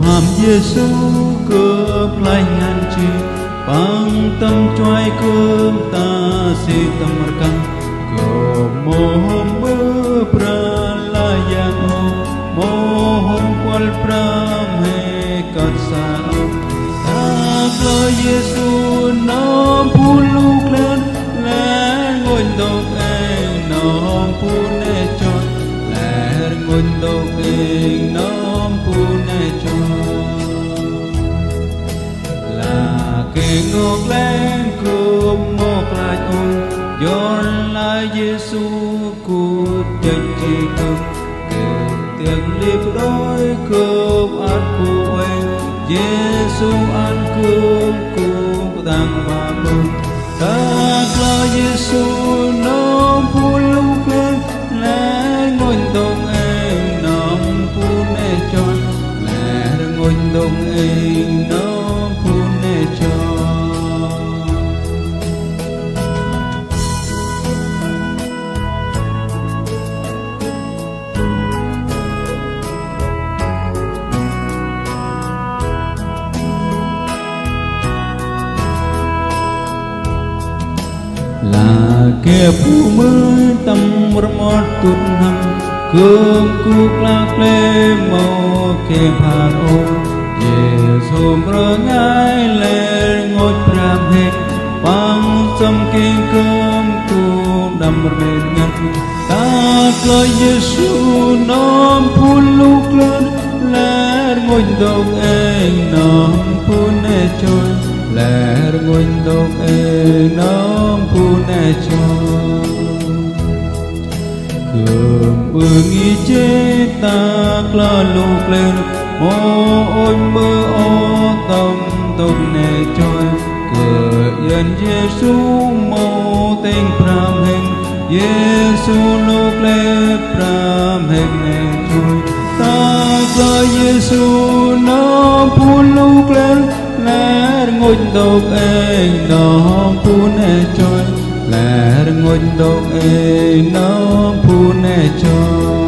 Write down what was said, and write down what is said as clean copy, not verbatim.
hàm Giêsu cướp lại ngàn chi bằng tâm choai cướp ta si tâm căng cướp mô hôm bơ pra la yang mô hôm qual pram he cát sa ta lo Giêsu nó puluk lên lẽ ngồi độc anh nó pune chọn lẽ ngồi độc anh nó pune chọn là kẻ ngược lên cướp một lại ôn yon là Giêsu cút chân chỉ cướp tiền liệp đôi cướp ăn của anh Giêsu ăn cướp của tăng ba mừng ta là Giêsu nó phun lúc lên lẽ ngồi đông anh nó phun để chọn lẽ ngồi đông anh nó phun để chọn là kẻ phụ mơ tâm một tuần hằng cương cục lạc lê màu kẻ phản ô Giêsu rơ ngài lên ngôi pram hết bằng tâm kinh cơm tu đâm bên ngân ta lời Giêsu nom phun lúc lên lẽ ngôi đông anh nom phun để trôi lẽ ngôi đông anh nom phun để trôi cơm ý chế ta lo lúc lên mô ôi mơ ô tâm tâm nè trôi cửa yên Giêsu mô tình pram hình Giêsu lúc lên pram hình nè trôi ta lo Giêsu nó phun lúc lên lẽ ngôi độc anh nó phun nè trôi lẽ ngôi độc anh nó phun nè trôi